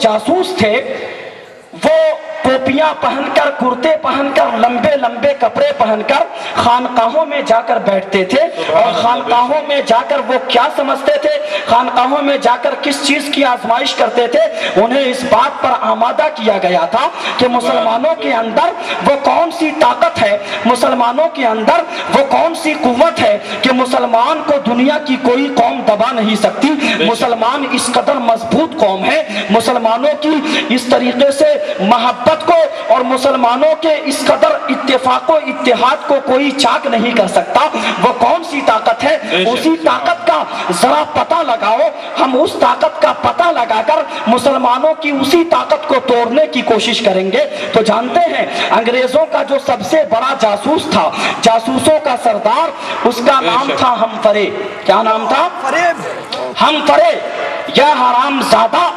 جاسوس تھے وہ ٹوپیاں پہن کر، کرتے پہن کر، لمبے لمبے کپڑے پہن کر خانقاہوں میں جا کر بیٹھتے تھے، اور خانقاہوں میں جا کر وہ کیا سمجھتے تھے، خانقاہوں میں جا کر کس چیز کی آزمائش کرتے تھے، انہیں اس بات پر آمادہ کیا گیا تھا کہ مسلمانوں کے اندر وہ کون سی طاقت ہے، مسلمانوں کے اندر وہ کون سی قوت ہے کہ مسلمان کو دنیا کی کوئی قوم دبا نہیں سکتی، مسلمان اس قدر مضبوط قوم ہے، مسلمانوں کی اس طریقے سے محبت کو اور مسلمانوں کے اس قدر اتفاق و اتحاد کو کوئی چاک نہیں کر سکتا، وہ کون سی طاقت ہے، اسی طاقت کا ذرا پتہ لگاؤ، ہم اس طاقت کا پتہ لگا کر مسلمانوں کی اسی طاقت کو توڑنے کی کوشش کریں گے۔ تو جانتے ہیں انگریزوں کا جو سب سے بڑا جاسوس تھا، جاسوسوں کا سردار، اس کا نام تھا ہمفرے۔ کیا نام تھا؟ ہمفرے یا حرام زادہ،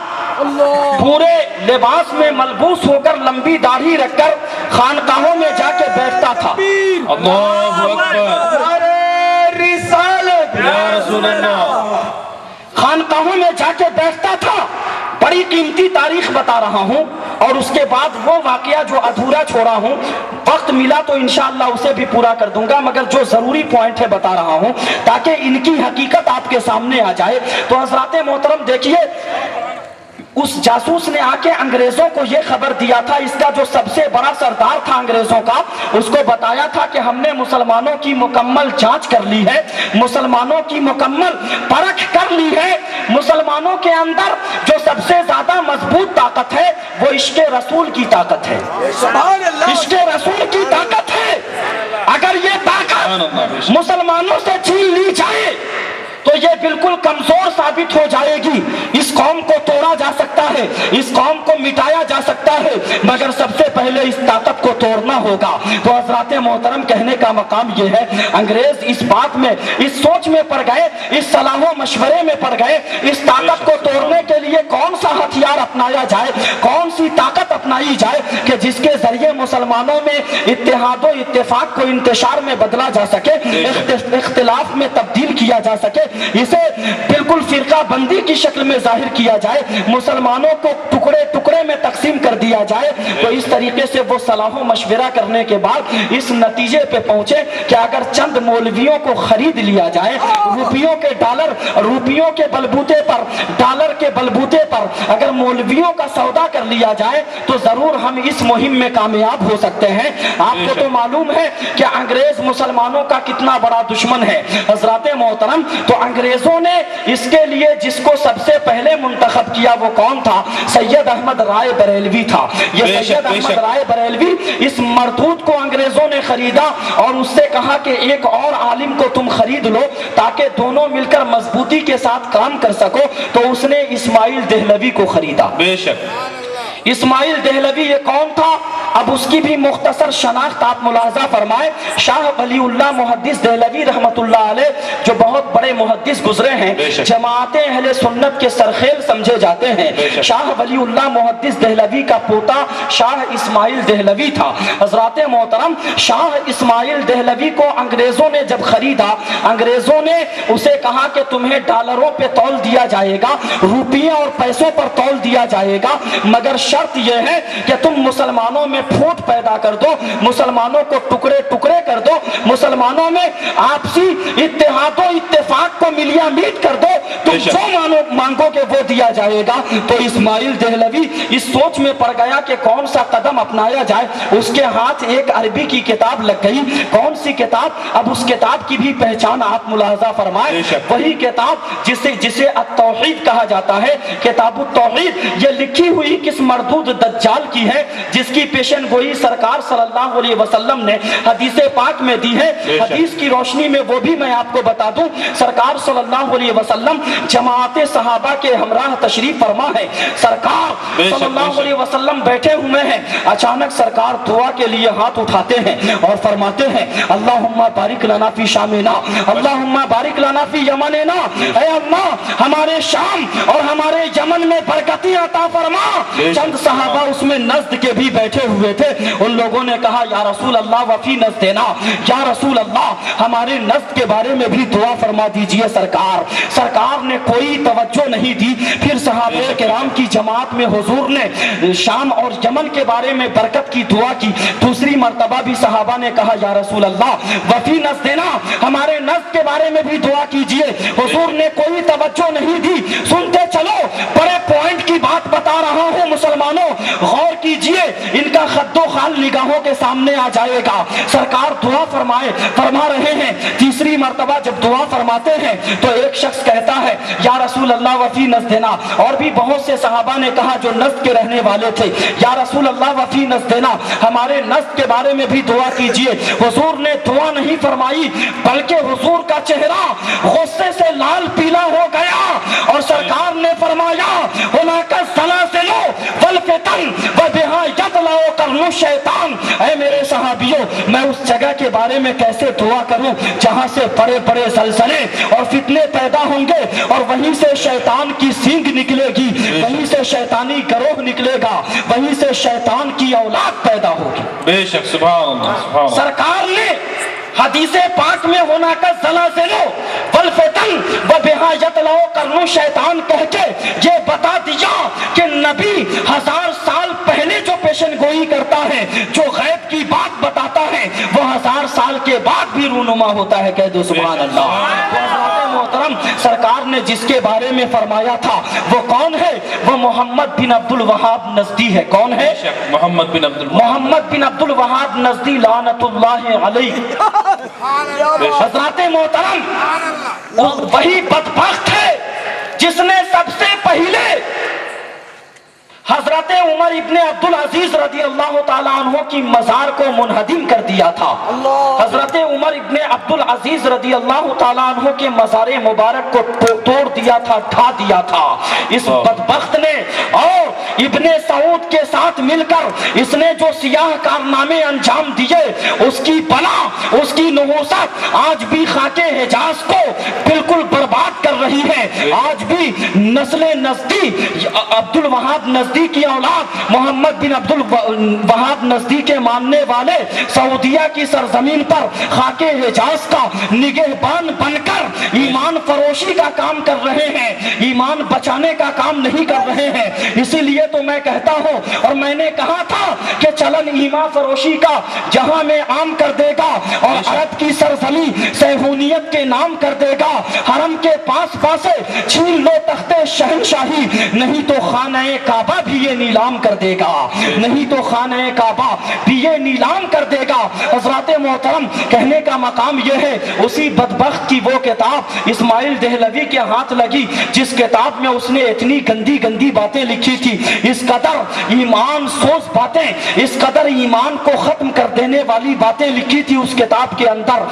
پورے لباس میں ملبوس ہو کر، لمبی داڑھی رکھ کر خانقاہوں میں جا کے بیٹھتا تھا۔ اللہ اکبر، رسالت یا رسول اللہ، خانقاہوں میں جا کے بیٹھتا تھا۔ بڑی قیمتی تاریخ بتا رہا ہوں، اور اس کے بعد وہ واقعہ جو ادھورا چھوڑا ہوں، وقت ملا تو انشاءاللہ اسے بھی پورا کر دوں گا، مگر جو ضروری پوائنٹ ہے بتا رہا ہوں تاکہ ان کی حقیقت آپ کے سامنے آ جائے۔ تو حضرات محترم دیکھیے، اس جاسوس نے آ کے انگریزوں کو یہ خبر دیا تھا، اس کا جو سب سے بڑا سردار تھا انگریزوں کا، اس کو بتایا تھا کہ ہم نے مسلمانوں کی مکمل جانچ کر لی ہے، مسلمانوں کی مکمل پرکھ کر لی ہے، مسلمانوں کے اندر جو سب سے زیادہ مضبوط طاقت ہے وہ عشق رسول کی طاقت ہے، عشق رسول کی طاقت ہے۔ اگر یہ طاقت مسلمانوں سے چھین لی جائے تو یہ بالکل کمزور ثابت ہو جائے گی، اس قوم کو توڑا جا سکتا ہے، اس قوم کو مٹایا جا سکتا ہے، مگر سب سے پہلے اس طاقت کو توڑنا ہوگا۔ تو حضرات محترم کہنے کا مقام یہ ہے، انگریز اس بات میں، اس سوچ میں پڑ گئے، اس صلاح و مشورے میں پڑ گئے، اس طاقت کو توڑنے کے لیے کون سا ہتھیار اپنایا جائے، کون سی طاقت اپنائی جائے کہ جس کے ذریعے مسلمانوں میں اتحاد و اتفاق کو انتشار میں بدلا جا سکے، اختلاف میں تبدیل کیا جا سکے، اسے بالکل فرقہ بندی کی شکل میں ظاہر کیا جائے، مسلمانوں کو ٹکڑے ٹکڑے میں تقسیم کر دیا جائے۔ تو اس طریقے سے وہ صلاح و مشورہ کرنے کے بعد اس نتیجے پہ پہنچے کہ اگر چند مولویوں کو خرید لیا جائے، روپیوں کے ڈالر، روپیوں کے بلبوتے پر، ڈالر کے بلبوتے پر اگر مولویوں کا سودا کر لیا جائے تو ضرور ہم اس مہم میں کامیاب ہو سکتے ہیں۔ آپ کو تو معلوم ہے کہ انگریز مسلمانوں کا کتنا بڑا دشمن ہے حضرات محترم۔ تو انگریزوں نے اس کے لیے جس کو سب سے پہلے منتخب کیا وہ کون تھا؟ سید احمد رائے بریلوی تھا۔ یہ سید احمد رائے بریلوی، اس مردود کو انگریزوں نے خریدا اور اس سے کہا کہ ایک اور عالم کو تم خرید لو تاکہ دونوں مل کر مضبوطی کے ساتھ کام کر سکو۔ تو اس نے اسماعیل دہلوی کو خریدا۔ بے شک اسماعیل دہلوی یہ کون تھا؟ اب اس کی بھی مختصر شناخت آپ ملاحظہ فرمائیں۔ شاہ ولی اللہ محدث دہلوی رحمت اللہ علیہ جو بہت بڑے محدث گزرے ہیں، جماعت اہل سنت کے سرخیل سمجھے جاتے ہیں، شاہ ولی اللہ محدث دہلوی کا پوتا شاہ اسماعیل دہلوی تھا۔ حضرات محترم، شاہ اسماعیل دہلوی کو انگریزوں نے جب خریدا، انگریزوں نے اسے کہا کہ تمہیں ڈالروں پہ تول دیا جائے گا، روپیوں اور پیسوں پر تول دیا جائے گا، مگر شرط یہ ہے کہ تم مسلمانوں میں پھوٹ پیدا کر دو، مسلمانوں کو ٹکڑے ٹکڑے کر دو، مسلمانوں میں آپسی اتحاد و اتفاق کو ملیا میٹ کر دو، تم جو مانگو گے وہ دیا جائے گا۔ تو اسماعیل دہلوی اس سوچ میں پڑ گیا کہ کون سا قدم اپنایا جائے۔ اس کے ہاتھ ایک عربی کی کتاب لگ گئی۔ کون سی کتاب؟ اب اس کتاب کی بھی پہچان آپ ملاحظہ فرمائیں، وہی کتاب جسے التوحید کہا جاتا ہے، کتاب التوحید۔ یہ لکھی ہوئی کس مردود دجال کی ہے جس کی پیشن گوئی سرکار صلی اللہ علیہ وسلم نے حدیث پاک میں دی ہے۔ حدیث کی روشنی میں وہ بھی میں آپ کو بتا دوں، سرکار صلی اللہ علیہ وسلم جماعت صحابہ کے ہمراہ تشریف فرما ہے، سرکار صلی اللہ علیہ وسلم بیٹھے ہوئے ہیں، اچانک سرکار دعا کے لیے ہاتھ اٹھاتے ہیں اور فرماتے ہیں اللہم بارک لنا فی شامنا، اللہم بارک لنا فی یمننا، اے اللہ ہمارے شام اور ہمارے یمن میں برکتیں عطا فرما۔ چند صحابہ اس میں نزد کے بھی بیٹھے ہوئے ہوئے تھے ان لوگوں نے کہا یا رسول اللہ وفی نزدنا، یا رسول اللہ ہمارے نزد کے بارے میں بھی دعا فرما دیجئے سرکار نے کوئی توجہ نہیں دی۔ پھر صحابہ کرام کی جماعت میں حضور نے شام اور یمن کے بارے میں برکت کی دعا کی۔ دوسری مرتبہ بھی صحابہ نے کہا یا رسول اللہ وفی نزدنا، ہمارے نزد کے بارے میں بھی دعا کیجئے۔ حضور نے کوئی توجہ نہیں دی۔ سنتے چلو، بڑے پوائنٹ کی بات بتا رہا ہوں مسلمانوں، غور کیجئے، ان کا خد و خال نگاہوں کے سامنے آ جائے گا۔ سرکار دعا فرما رہے ہیں۔ تیسری مرتبہ جب دعا فرماتے ہیں تو ایک شخص کہتا ہے یا رسول اللہ وفی نزدنا، اور بھی بہت سے صحابہ نے کہا جو نزد کے رہنے والے تھے، یا رسول اللہ وفی نزدنا، ہمارے نزد کے بارے میں بھی دعا کیجئے۔ حضور نے دعا نہیں فرمائی، بلکہ حضور کا چہرہ غصے سے لال پیلا ہو گیا اور سرکار نے فرمایا ہناک السلاسل والفتن وبہا یطلع قرن الشیطان۔ اے میرے صحابیوں، میں اس جگہ کے بارے میں کیسے دعا کروں جہاں سے بڑے بڑے زلزلے اور فتنے پیدا ہوں گے، اور وہیں سے شیطان کی سینگ نکلے گی، وہیں سے شیطانی گروہ نکلے گا، وہیں سے شیطان کی اولاد پیدا ہوگی۔ بے شک، سبحان اللہ، سبحان اللہ۔ سرکار نے حدیث پاک میں ہونا کا زلازل والفتن وبہا یطلع قرن الشیطان کہہ کے یہ بتا دیا کہ نبی 1000 سال پہلے جو پیشن گوئی کرتا ہے، جو غیب کی بات بتاتا ہے، وہ 1000 سال کے بعد بھی رونما ہوتا ہے۔ کہہ دو سبحان اللہ۔ محترم، سرکار نے جس کے بارے میں فرمایا تھا وہ کون ہے؟ وہ محمد بن عبد الوہاب نزدی ہے۔ کون ہے؟ محمد بن عبد الوہاب نزدی لعنت اللہ علیہ۔ حضرات محترم، وہی بدبخت ہے جس نے سب سے پہلے حضرت عمر ابن عبدالعزیز رضی اللہ تعالیٰ عنہ کی مزار کو منہدم کر دیا تھا۔ حضرت عمر ابن عبدالعزیز رضی اللہ تعالیٰ عنہ کے مزار مبارک کو توڑ دیا تھا، ڈھا دیا تھا۔ اس بدبخت نے اور ابن سعود کے ساتھ مل کر اس نے جو سیاہ کارنامے انجام دیے، اس کی بلا، اس کی نحوست آج بھی خاک حجاز کو بالکل برباد کر رہی ہے۔ آج بھی نسل نزدی، عبد الوہاب نزدی کی اولاد، محمد بن عبد الوہاب نزدی کے ماننے والے سعودیہ کی سرزمین پر خاک حجاز کا نگہبان بن کر ایمان فروشی کا کام کر رہے ہیں، ایمان بچانے کا کام نہیں کر رہے ہیں۔ اسی لیے تو میں کہتا ہوں، اور میں نے کہا تھا کہ چلن ایمان فروشی کا جہاں میں عام کر دے گا اور عرب کی سرزمین صہیونیت کے نام کر دے گا، حرم کے پاس پاسے چھین لو تخت شہنشاہی، نہیں تو خانہ کعبہ بھی یہ نیلام کر دے گا، نہیں تو خانہ کعبہ بھی یہ نیلام کر دے گا۔ حضرات محترم، کہنے کا مقام یہ ہے، اسی بدبخت کی وہ کتاب اسماعیل دہلوی کے ہاتھ لگی جس کتاب میں اس نے اتنی گندی گندی باتیں لکھی تھی، اس قدر ایمان سوز باتیں، اس قدر ایمان کو ختم کر دینے والی باتیں لکھی تھی اس کتاب کے اندر،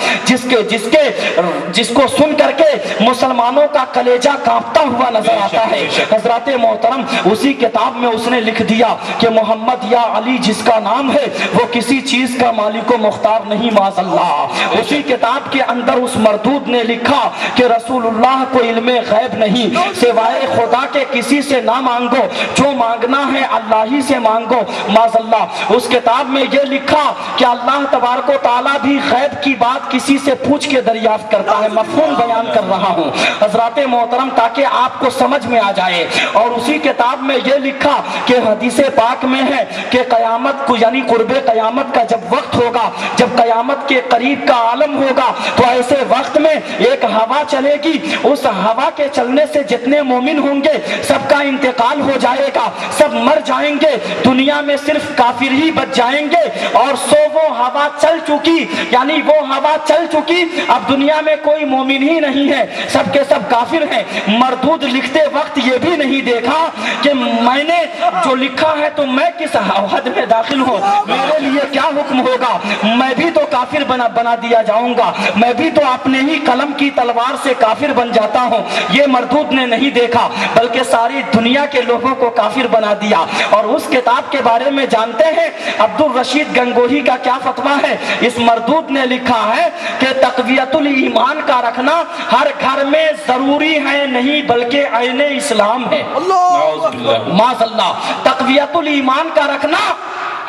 جس کو سن کر کے مسلمانوں کا کلیجہ کانپتا ہوا نظر آتا ہے۔ حضرات محترم، اسی کتاب میں اس نے لکھ دیا کہ محمد یا علی جس کا نام ہے وہ کسی چیز کا مالک و مختار نہیں، معاذ اللہ۔ اسی کتاب کے اندر اس مردود نے لکھا کہ رسول اللہ کو علم غیب نہیں، سوائے خدا کے کسی سے نہ مانگو، جو مانگنا ہے اللہ ہی سے مانگو، معاذ اللہ۔ اس کتاب میں یہ لکھا کہ اللہ تبارک و تعالیٰ بھی غیب کی بات کسی سے پوچھ کے دریافت کرتا ہے۔ مفہوم بیان کر رہا ہوں حضرات محترم تاکہ آپ کو سمجھ میں آ جائے۔ اور اسی کتاب میں یہ لکھا کہ حدیث پاک میں ہے کہ قیامت کو یعنی قرب قیامت کا جب وقت ہوگا، جب قیامت کے قریب کا عالم ہوگا، تو ایسے وقت میں ایک ہوا چلے گی، اس ہوا کے چلنے سے جتنے مومن ہوں گے سب کا انتقال ہو جائے گا، سب مر جائیں گے، دنیا میں صرف کافر ہی بچ جائیں گے۔ اور سو وہ ہوا چل چکی، یعنی وہ ہوا چل چکی، اب دنیا میں کوئی مومن ہی نہیں ہے، سب کے سب کافر ہیں۔ مردود لکھتے وقت یہ بھی نہیں دیکھا کہ میں نے جو لکھا ہے تو میں کس حد میں داخل ہوں، میرے لیے کیا حکم ہوگا، میں بھی تو کافر بنا دیا جاؤں گا، میں بھی تو اپنے ہی قلم کی تلوار سے کافر بن جاتا ہوں۔ یہ مردود نے نہیں دیکھا بلکہ ساری دنیا کے لوگوں کو کافر بنا دیا۔ اور اس کتاب کے بارے میں جانتے ہیں عبد الرشید گنگوہی کا کیا فتویٰ ہے؟ اس مردود نے لکھا ہے کہ تقویت الایمان کا رکھنا ہر گھر میں ضروری ہے نہیں بلکہ عین اسلام ہے۔ معاذ اللہ، تقویت الایمان کا رکھنا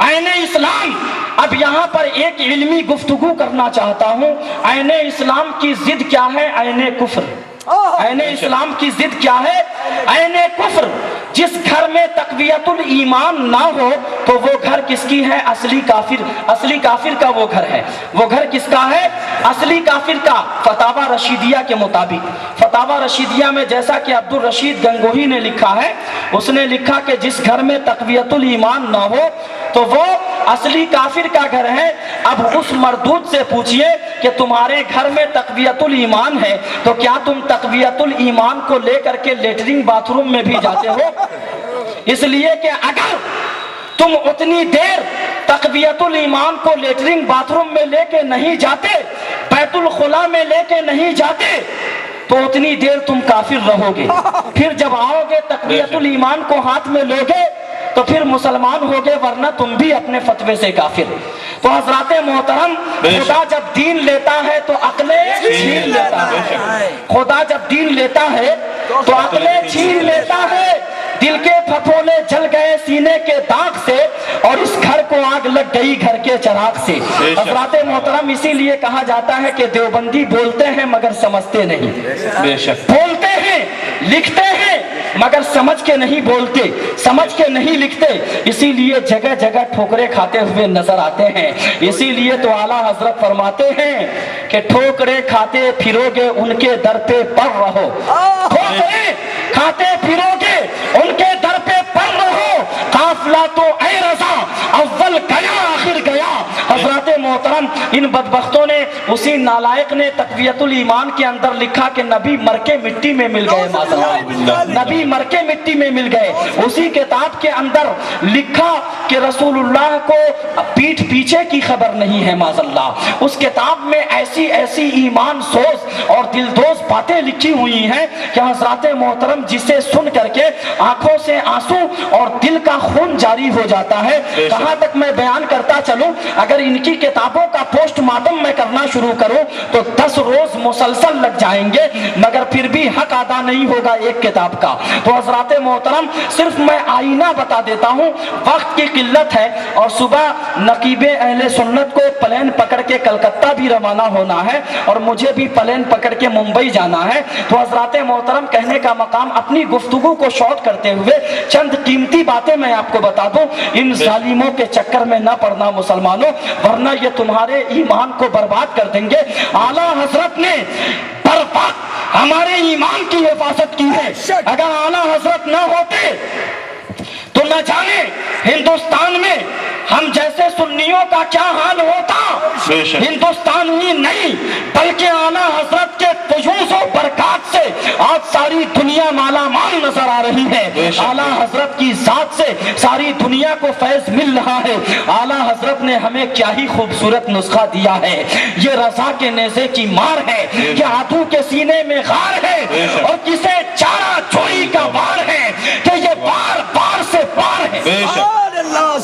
عین اسلام. اب یہاں پر ایک علمی گفتگو کرنا چاہتا ہوں. عین اسلام کی ضد کیا ہے؟ عین کفر. عین اسلام کی ضد کیا ہے؟ عین کفر. جس گھر میں تقویت الایمان نہ ہو تو وہ گھر کس کی ہے؟ اصلی کافر. اصلی کافر کا وہ گھر ہے. وہ گھر کس کا ہے؟ اصلی کافر کا. فتاوی رشیدیہ کے مطابق، فتاوی رشیدیہ میں جیسا کہ عبد الرشید گنگوہی نے لکھا ہے، اس نے لکھا کہ جس گھر میں تقویت الایمان نہ ہو تو وہ اصلی کافر کا گھر ہے. اب اس مردود سے پوچھئے کہ تمہارے گھر میں تقویت الایمان ہے تو کیا تم تقویت الایمان کو لے کر کے لیٹرنگ باتھ روم میں بھی جاتے ہو؟ اس لیے کہ اگر تم اتنی دیر تقویت الایمان کو لیٹرنگ باتھ روم میں لے کے نہیں جاتے، بیت الخلا میں لے کے نہیں جاتے، تو اتنی دیر تم کافر رہو گے. پھر جب آؤ گے تقویت الایمان کو ہاتھ میں لوگے تو پھر مسلمان ہوگے، ورنہ تم بھی اپنے فتوے سے کافر. تو حضرات محترم، خدا جب دین لیتا ہے تو عقلیں چھین لیتا ہے. خدا جب دین لیتا ہے تو عقلیں چھین لیتا ہے. دل کے پھپھولے جل گئے سینے کے داغ سے اور اس گھر کو آگ لگ گئی گھر کے چراغ سے. حضرات محترم، اسی لیے کہا جاتا ہے کہ دیوبندی بولتے ہیں مگر سمجھتے نہیں. بولتے ہیں، لکھتے ہیں مگر سمجھ کے نہیں بولتے، سمجھ کے نہیں لکھتے. اسی لیے جگہ جگہ ٹھوکرے کھاتے ہوئے نظر آتے ہیں. اسی لیے تو اعلیٰ حضرت فرماتے ہیں کہ ٹھوکرے کھاتے پھرو گے ان کے در پہ پڑ رہو. ٹھوکرے کھاتے پھرو گے ان کے در پہ پڑ رہو. قافلہ تو اے رضا اول گیا آخر گیا. حضرات محترم، ان بدبختوں نے، اسی نالائق نے تقویت الایمان کے اندر لکھا کہ نبی مر کے مٹی میں مل گئے. نبی مر کے مٹی میں مل گئے. اسی کتاب کے اندر لکھا کہ رسول اللہ کو پیٹھ پیچھے کی خبر نہیں ہے. معاذ اللہ. اس کتاب میں ایسی ایسی ایمان سوز اور دلدوز باتیں لکھی ہوئی ہیں کہ حضرات محترم جسے سن کر کے آنکھوں سے آنسو اور دل کا خون جاری ہو جاتا ہے. کہاں تک میں بیان کرتا چلوں؟ اگر ان کی کتابوں کا پوسٹ مارٹم میں کرنا شروع کروں تو 10 روز مسلسل لگ جائیں گے، مگر پھر بھی حق ادا نہیں ہوگا ایک کتاب کا. تو حضرات محترم، صرف میں آئینہ بتا دیتا ہوں. وقت کی قلت ہے اور صبح نقیب اہل سنت کو پلین پکڑ کے کلکتہ بھی روانہ ہونا ہے اور مجھے بھی پلین پکڑ کے ممبئی جانا ہے. تو حضرات محترم، کہنے کا مقام اپنی گفتگو کو شارٹ کرتے ہوئے چند قیمتی باتیں میں آپ کو بتا دوں. ان ظالموں کے چکر میں نہ پڑنا مسلمانوں، ورنہ یہ تمہارے ایمان کو برباد کر دیں گے. اعلیٰ حضرت نے برباد ہمارے ایمان کی حفاظت کی ہے. اگر اعلیٰ حضرت نہ ہوتے تو نہ جانے ہندوستان میں ہم جیسے سنیوں کا کیا حال ہوتا. ہندوستان ہی نہیں بلکہ اعلیٰ حضرت کے فیوز و برکات سے آج ساری دنیا مالا مال نظر آ رہی ہے. اعلیٰ حضرت کی ذات سے ساری دنیا کو فیض مل رہا ہے. اعلیٰ حضرت نے ہمیں کیا ہی خوبصورت نسخہ دیا ہے. یہ رضا کے نیزے کی مار ہے، یہ عدو کے سینے میں غار ہے اور کسے چارہ چوری کا وار ہے کہ یہ بار بار سے پار ہے.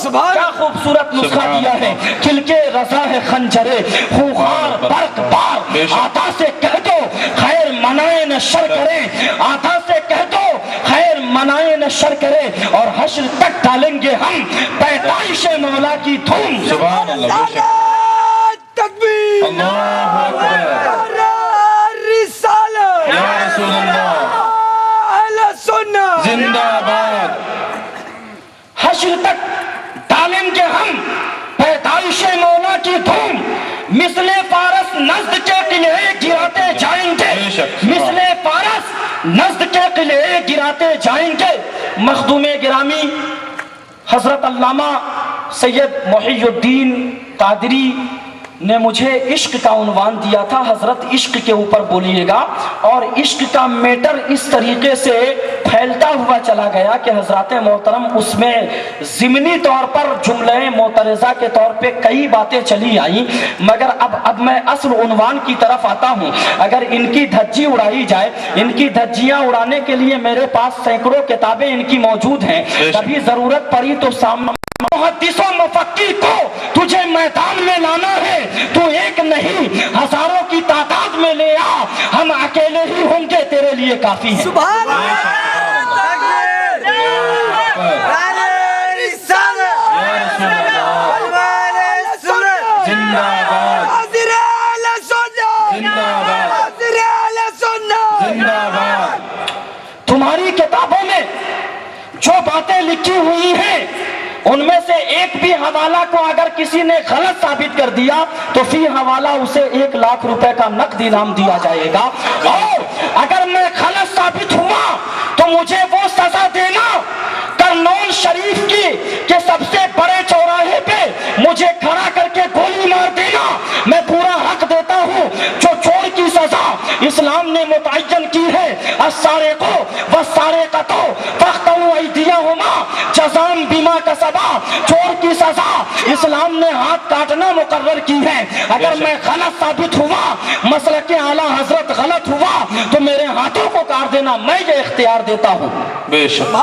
کیا خوبصورت نسخہ دیا ہے. کھل کے رضا ہے خنجرے خوخار برق بار. آتا سے کہہ دو خیر منائے نہ شر کرے، آتا سے کہہ دو خیر منائے نہ شر کرے، اور حشر تک ڈالیں گے ہم پیدائش مولا کی دھوم. سبحان اللہ. تکبیر، اللہ اکبر. رسالت، یا رسول اللہ، اہل سنت زندہ باد. حشر تک ڈالیں گے ہم پیدائش مولا کی دھوم. مثل فارس نزد کے قلعے گراتے جائیں گے، مثل فارس نزد کے قلعے گراتے جائیں گے. مخدوم گرامی حضرت علامہ سید محی الدین قادری نے مجھے عشق کا عنوان دیا تھا. حضرت عشق کے اوپر بولیے گا، اور عشق کا میٹر اس طریقے سے پھیلتا ہوا چلا گیا کہ حضرات محترم اس میں ضمنی طور پر جملہ معترضہ کے طور پہ کئی باتیں چلی آئیں، مگر اب میں اصل عنوان کی طرف آتا ہوں. اگر ان کی دھجی اڑائی جائے، ان کی دھجیاں اڑانے کے لیے میرے پاس سینکڑوں کتابیں ان کی موجود ہیں. کبھی ضرورت پڑی تو سامنے محدث و مفکر کو تجھے میدان میں لانا ہے، تو ایک نہیں ہزاروں کی تعداد میں لے آ، ہم اکیلے ہی ہوں گے تیرے لیے کافی ہے. سبحان اللہ. تکبیر، رسالت، باتیں لکھی ہوئی ہیں ان میں سے ایک بھی حوالہ کو اگر کسی نے غلط ثابت کر دیا تو فی حوالہ اسے 1 لاکھ روپے کا نقد انعام دیا جائے گا، اور اگر میں غلط ثابت ہوا تو مجھے وہ سزا دینا کرنول شریف کی کہ سب سے بڑے چوراہے پہ مجھے کھڑا کر کے گولی مار دینا، میں پورا حق دیتا ہوں۔ جو چور کی سزا اسلام نے متعین کی ہے، السارق والسارقۃ فاقطعوا ایدیہما جزاء بما کسبا، چور کی سزا اسلام نے ہاتھ کاٹنا مقرر کی ہے۔ اگر میں غلط ثابت ہوا، مسلک اعلیٰ حضرت غلط ہوا تو میرے ہاتھوں کو کاٹ دینا، میں یہ اختیار دیتا ہوں۔ بے شک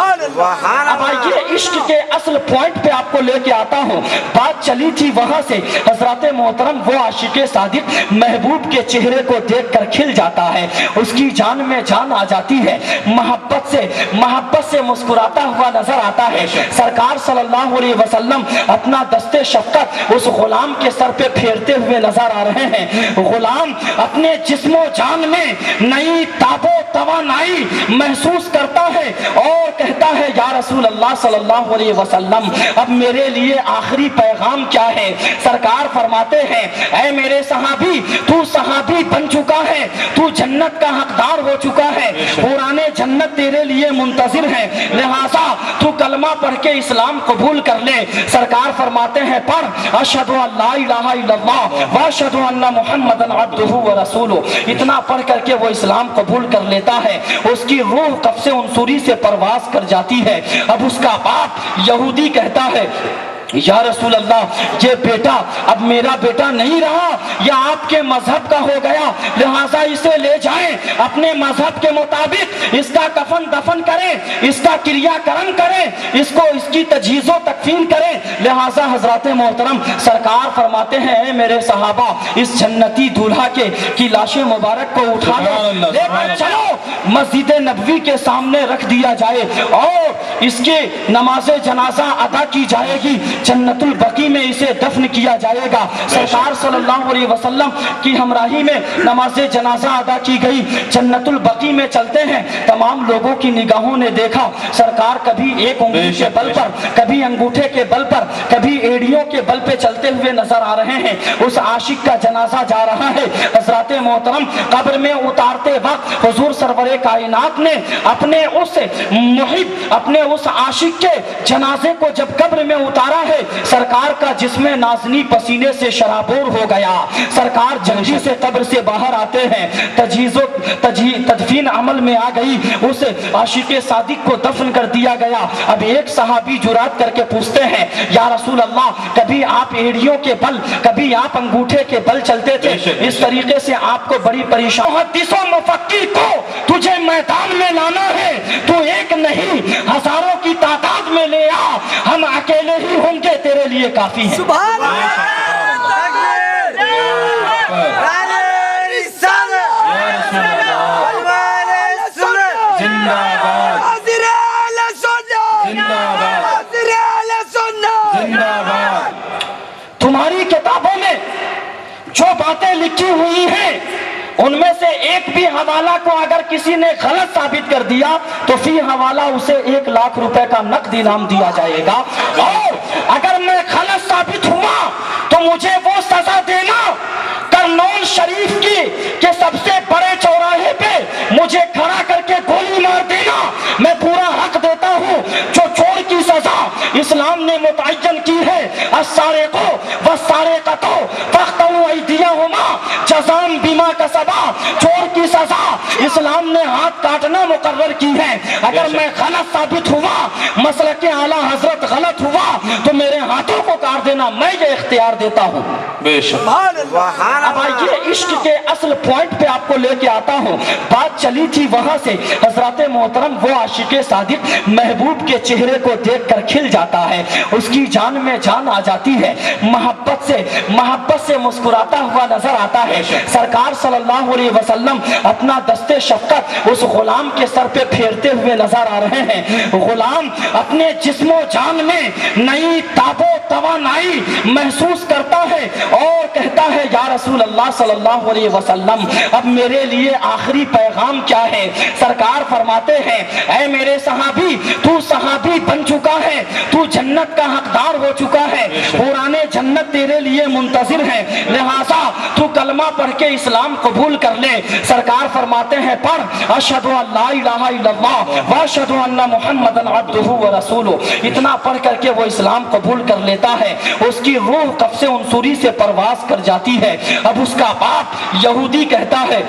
اب آئیے عشق کے اصل پوائنٹ پہ آپ کو لے کے آتا ہوں۔ بات چلی تھی وہاں سے، حضرات محترم وہ عاشق صادق محبوب کے چہرے کو دیکھ کر کھل جاتا ہے، اس کی جان میں جان آ جاتی ہے، محبت سے مسکراتا ہوا نظر آتا ہے۔ سرکار صلی اللہ علیہ وسلم اپنا دست شفقت اس غلام کے سر پہ پھیرتے ہوئے نظر آ رہے ہیں۔ غلام اپنے جسم و جان میں نئی تاب و توانائی محسوس کرتا ہے اور کہتا ہے یا رسول اللہ صلی اللہ علیہ وسلم اب میرے لیے آخری پیغام کیا ہے؟ سرکار فرماتے ہیں اے میرے صحابی، تو صحابی بن چکا ہے، تو جنت کا حقدار ہو چکا ہے، پرانے جنت تیرے لیے منتظر ہے، لہذا تو کلمہ پڑھ کے اسلام قبول کر لے۔ سرکار فرماتے ہیں پڑھ اشہد ان لا الہ الا اللہ واشہد ان محمدًا عبدہ ورسولہ، اتنا پڑھ کر کے وہ اسلام قبول کر لیتا ہے، اس کی روح قبض عنصری سے پرواز کر جاتی ہے۔ اب اس کا باپ یہودی کہتا ہے یا رسول اللہ یہ بیٹا اب میرا بیٹا نہیں رہا، یہ آپ کے مذہب کا ہو گیا، لہٰذا اسے لے جائیں، اپنے مذہب کے مطابق اس کا کفن دفن کریں، اس کا کریا کرم کریں، اس کو اس کی تجہیز و تکفین کریں۔ لہٰذا حضرات محترم سرکار فرماتے ہیں اے میرے صحابہ اس جنتی دولہا کی لاش مبارک کو اٹھا لو، لے کر چلو مسجد نبوی کے سامنے رکھ دیا جائے اور اس کے نماز جنازہ ادا کی جائے گی، جنت البقیع میں اسے دفن کیا جائے گا۔ سرکار صلی اللہ علیہ وسلم کی ہمراہی میں نماز جنازہ ادا کی گئی، جنت البقیع میں چلتے ہیں، تمام لوگوں کی نگاہوں نے دیکھا سرکار کبھی ایک انگلی کے بل پر، کبھی انگوٹھے کے بل پر، کبھی ایڑیوں کے بل پہ چلتے ہوئے نظر آ رہے ہیں۔ اس عاشق کا جنازہ جا رہا ہے، حضرات محترم قبر میں اتارتے وقت حضور سرور کائنات نے اپنے اس محب، اپنے اس عاشق کے جنازے کو جب قبر میں اتارا ہے، سرکار کا جسم نازنی پسینے سے شرابور ہو گیا، سرکار جلدی سے قبر سے باہر آتے ہیں، تدفین عمل میں آ گئی، اس عاشق صادق کو دفن کر دیا گیا۔ اب ایک صحابی جرات کر کے پوچھتے ہیں یا رسول اللہ کبھی آپ ایڑیوں کے بل، کبھی آپ انگوٹھے کے بل چلتے تھے، اس طریقے سے آپ کو بڑی پریشان، محدث و مفکر کو تجھے میدان میں لانا ہے، تو ایک نہیں ہزاروں کی تعداد میں لے آ، ہم اکیلے ہی ہوں گے تیرے لیے کافی ہے۔ سبحان تمہاری کتابوں میں جو باتیں لکھی ہوئی ہیں ان میں سے ایک بھی حوالہ کو اگر کسی نے غلط ثابت کر دیا تو فی حوالہ اسے 1 لاکھ روپے کا نقد انعام دیا جائے گا، اور اگر میں غلط ثابت ہوا تو مجھے وہ سزا دینا کرنول شریف کی کہ سب سے بڑے چوراہے پہ مجھے کھڑا کر کے گولی مار دینا، میں پورا حق دیتا ہوں۔ جو چور کی سزا اسلام نے متعین کی ہے، السارق والسارقۃ فاقطعوا ایدیہما جزاء بما کسبا، چور کی سزا اسلام نے ہاتھ کاٹنا مقرر کی ہے۔ اگر میں غلط ثابت ہوا، مسلک اعلیٰ حضرت غلط ہوا تو میرے ہاتھوں کو کاٹ دینا، میں یہ اختیار دیتا ہوں۔ بے شک اب آئیے عشق کے اصل پوائنٹ پہ آپ کو لے کے آتا ہوں۔ بات چلی تھی وہاں سے، حضرات محترم وہ عاشق صادق محبوب کے چہرے کو دیکھ کر کھل جاتا جاتا ہے, اس کی جان میں جان آ جاتی ہے, محبت سے مسکراتا ہوا نظر آتا ہے. سرکار صلی اللہ علیہ وسلم اپنا دستے شفقت اس غلام کے سر پہ پھیرتے ہوئے نظر آ رہے ہیں. غلام اپنے جسم و جان میں نئی تاب و توانائی محسوس کرتا ہے اور کہتا ہے یا رسول اللہ صلی اللہ علیہ وسلم اب میرے لیے آخری پیغام کیا ہے؟ سرکار فرماتے ہیں اے میرے صحابی, تو صحابی بن چکا ہے, تو جنت کا حقدار ہو چکا ہے, پرانے جنت تیرے لیے منتظر ہے, لہذا تو کلمہ پڑھ کے اسلام قبول کر لے. سرکار فرماتے ہیں پڑھ اشہد ان لا الہ الا اللہ واشہد ان محمدًا عبدہ ورسولہ. اتنا پڑھ کر کے وہ اسلام قبول کر لیتا ہے. اس کی روح قفس عنصری سے پرواز کر جاتی ہے. اب اس کا باپ یہودی کہتا ہے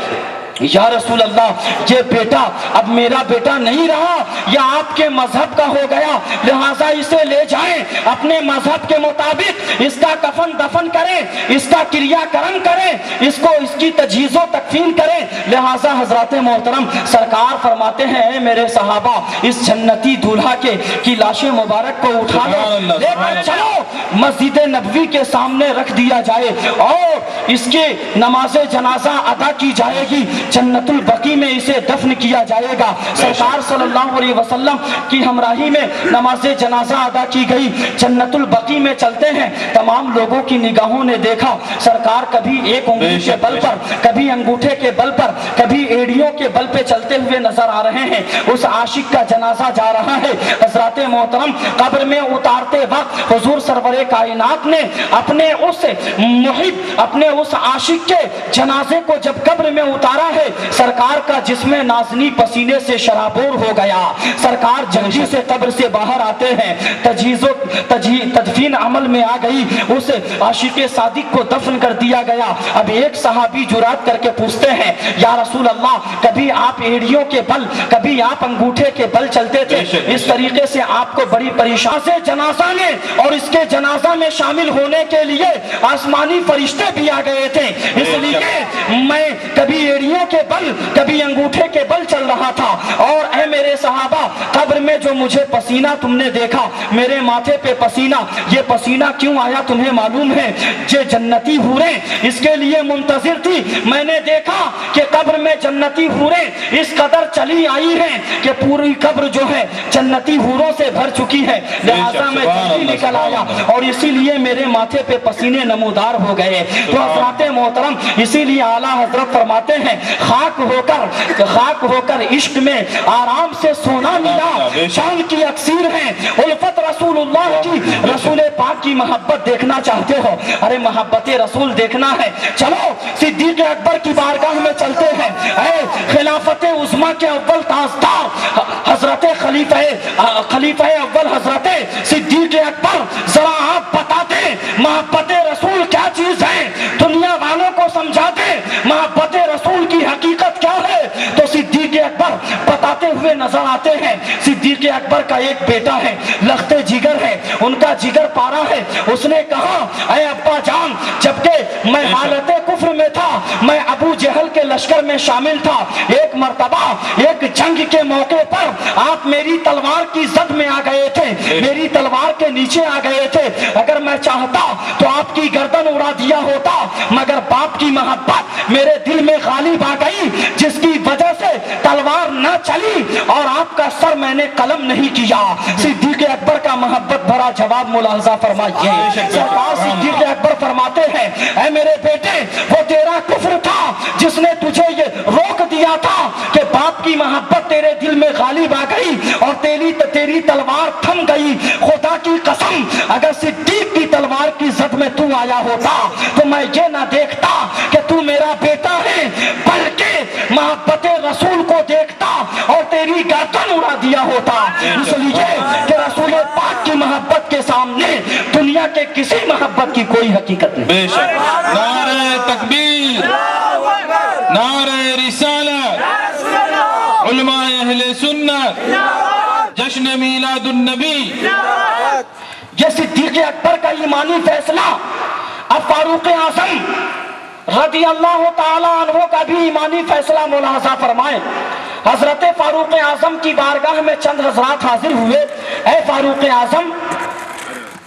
یا رسول اللہ یہ بیٹا اب میرا بیٹا نہیں رہا, یہ آپ کے مذہب کا ہو گیا, لہٰذا اسے لے جائیں, اپنے مذہب کے مطابق اس کا کفن دفن کریں, اس کا کریا کرم کریں, اس کو اس کی تجہیز و تکفین کریں. لہٰذا حضرات محترم سرکار فرماتے ہیں اے میرے صحابہ اس جنتی دولہا کی لاش مبارک کو اٹھا لو, لے کر چلو مسجد نبوی کے سامنے رکھ دیا جائے اور اس کے نماز جنازہ ادا کی جائے گی, جنت البقیع میں اسے دفن کیا جائے گا. سرکار صلی اللہ علیہ وسلم کی ہمراہی میں نماز جنازہ ادا کی گئی. جنت البقیع میں چلتے ہیں, تمام لوگوں کی نگاہوں نے دیکھا سرکار کبھی ایک انگلی کے بل پر, کبھی انگوٹھے کے بل پر, کبھی ایڑیوں کے بل پہ چلتے ہوئے نظر آ رہے ہیں. اس عاشق کا جنازہ جا رہا ہے. حضرات محترم قبر میں اتارتے وقت حضور سرور کائنات نے اپنے اس محب, اپنے اس عاشق کے جنازے کو جب قبر میں اتارا ہے, سرکار کا جسم نازنی پسینے سے شرابور ہو گیا. سرکار جلدی سے قبر سے باہر آتے ہیں, تدفین عمل میں آ گئی, اس عاشق صادق کو دفن کر دیا گیا. اب ایک صحابی جرات کر کے پوچھتے ہیں یا رسول اللہ کبھی آپ ایڑیوں کے بل, کبھی آپ انگوٹھے کے بل چلتے تھے, اس طریقے سے آپ کو بڑی پریشان سے جنازہ میں اور اس کے جنازہ میں شامل ہونے کے لیے آسمانی فرشتے بھی آ گئے تھے, اس لیے میں کبھی ایڑیوں کے بل کبھی انگوٹھے کے بل چل رہا تھا. اور اے میرے صحابہ قبر میں جو مجھے پسینہ تم نے دیکھا, میرے ماتھے پہ پسینہ, یہ پسینہ کیوں آیا تمہیں معلوم ہے؟ یہ جنتی حوریں اس کے لیے منتظر تھی. میں نے دیکھا کہ قبر میں جنتی حوریں اس قدر چلی آئی ہیں کہ پوری قبر جو ہے جنتی حوروں سے بھر چکی ہے, لہذا میں جلدی نکل آیا اور اسی لیے میرے ماتھے پہ پسینے نمودار ہو گئے. تو حضرات محترم اسی لیے اعلیٰ حضرت فرماتے ہیں خاک ہو کر عشق میں آرام سے سونا ملا, شان کی اکسیر ہیں الفت رسول اللہ کی. رسول پاک کی محبت دیکھنا چاہتے ہو, ارے محبت رسول دیکھنا ہے, چلو صدیق اکبر کی بارگاہ میں چلتے ہیں. اے خلافت عظمیٰ کے اول تاجدار حضرت خلیفہ اول حضرت صدیق اکبر, ذرا آپ بتا دیں محبت رسول کیا چیز ہے, دنیا والوں کو سمجھا دیں محبت رسول کی حقیقت کیا ہے. تو صدیق اکبر بتاتے ہوئے نظر آتے ہیں. صدیق اکبر کا ایک بیٹا ہے, لخت جگر ہے, ان کا جگر پارا ہے. اس نے کہا اے ابا جان جبکہ میں حالت کفر میں تھا, میں ابو جہل کے لشکر میں شامل تھا, ایک مرتبہ ایک جنگ کے موقع پر آپ میری تلوار کی زد میں آ گئے تھے, میری تلوار کے نیچے آ گئے تھے. اگر میں چاہتا تو آپ کی گردن اڑا دیا ہوتا, مگر باپ کی محبت میرے دل میں غالب آ گئی جس کی وجہ سے تلوار نہ چلی اور آپ کا سر میں نے قلم نہیں کیا. صدیق اکبر کا محبت بھرا جواب ملاحظہ فرمائیے. سرکار صدیق اکبر فرماتے ہیں اے میرے بیٹے وہ تیرا کفر تھا جس نے تجھے یہ روک دیا تھا کہ باپ کی محبت تیرے دل میں غالب آ گئی اور تیری تلوار تھم گئی. خدا کی قسم اگر صدیق کی تلوار کی زد میں تو آیا ہوتا تو میں یہ نہ دیکھتا کہ تو میرا بیٹا ہے, بلکہ محبت رسول کو دیکھتا اور تیری گردن اڑا دیا ہوتا. اس لیے کہ رسول پاک کی محبت کے سامنے دنیا کے کسی محبت کی کوئی حقیقت نہیں. بے شک. نعرہ تکبیر, نعرہ رسالت, علماء اہل سنت, جشن میلاد النبی. یہ صدیق اکبر کا ایمانی فیصلہ. اب فاروق اعظم رضی اللہ تعالی عنہ کا بھی ایمانی فیصلہ ملاحظہ فرمائیں. حضرت فاروق اعظم کی بارگاہ میں چند حضرات حاضر ہوئے. اے فاروق اعظم